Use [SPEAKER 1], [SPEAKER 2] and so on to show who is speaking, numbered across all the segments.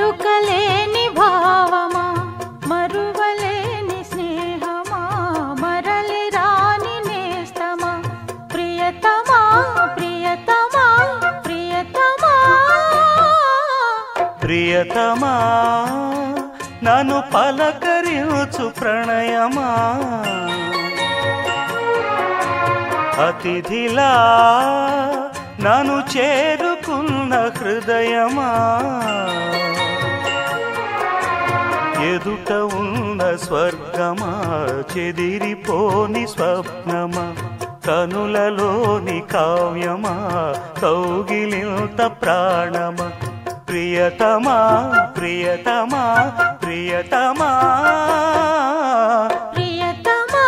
[SPEAKER 1] పలుకలేని భావమా మరువలేని స్నేహమా మరలి రాని నేస్తమా ప్రియతమా ప్రియతమా ప్రియతమా
[SPEAKER 2] ప్రియతమా నన్ను పలకరించు ప్రణయమా అతిథిలా నన్ను చేరుకున్న హృదయమా ఎదుట ఉన్న స్వర్గమా చెదిరిపోని స్వప్నమా కనులలోని కావ్యమా కౌగిలింత ప్రాణమా ప్రియతమా ప్రియతమా ప్రియతమా
[SPEAKER 1] ప్రియతమా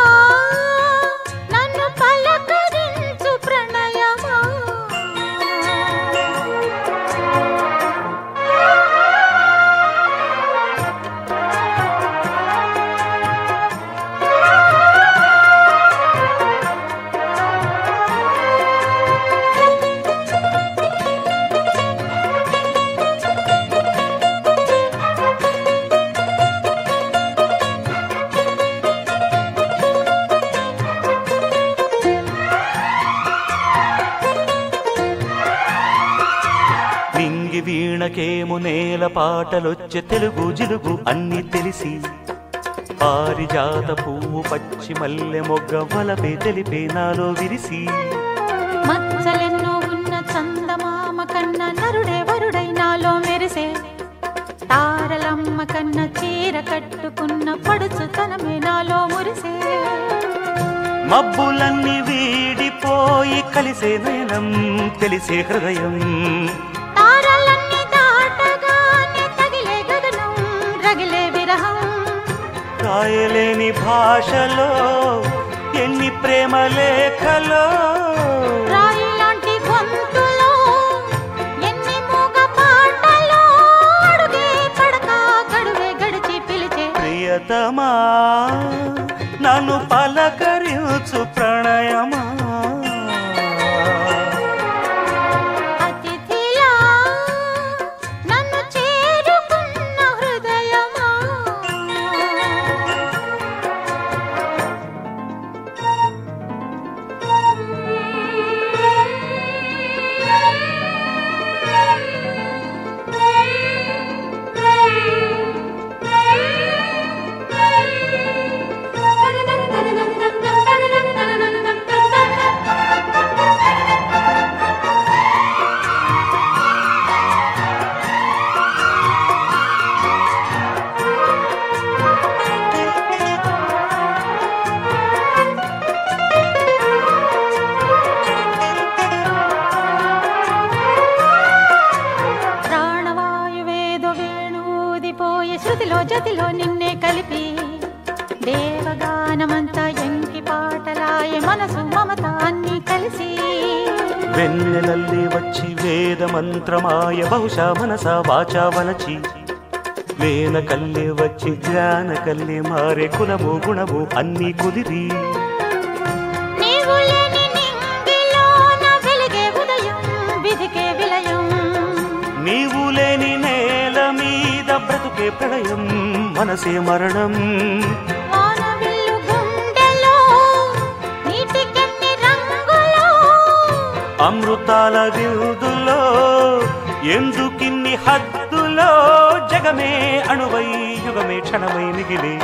[SPEAKER 1] నన్ను పలకరించు ప్రణయమా
[SPEAKER 2] వీణకేము నేల పాటలొచ్చే తెలుగు జిలుగు అన్ని తెలిసి పారిజాత పువ్వు పచ్చి మల్లె మొగ్గ వలపే తెలిపే నాలో విరిసి
[SPEAKER 1] మచ్చలెన్నో ఉన్న చందమామ కన్న నరుడే వరుడై నాలో మెరిసే తారలమ్మ కన్న చీర కట్టుకున్న పడుచు తనమే నాలో మురిసే
[SPEAKER 2] మబ్బులన్నీ వీడిపోయి కలిసే నయనం తెలిసే హృదయం రాయలేని భాషలో ఎన్ని ప్రేమ లేఖలో
[SPEAKER 1] రాయిలాంటి గొంతులో ఎన్ని మూగ పాటలో అడుగే పడక గడువే గడిచి పిలిచే
[SPEAKER 2] ప్రియతమా నన్ను పలకరించు ప్రణయమా
[SPEAKER 1] శృతిలో జతిలో నిన్నే కలిపి దేవగానమంతా ఎంకి పాటలాయ మనసు మమత అన్ని కలిసి
[SPEAKER 2] వెన్నెలల్లి వచ్చి వేద మంత్రమాయ బహుశా మనస వాచా వలచి వేన కల్లే వచ్చి జ్ఞాన కల్లే మారే కులము గుణము అన్ని కుదిరి నీవు లేని నేల మీద బ్రతుకే ప్రళయం మనసే మరణం అమృతాల విరుదులో ఎందుకిన్ని హద్దులో జగమే అణువై యుగమే క్షణమై మిగిలి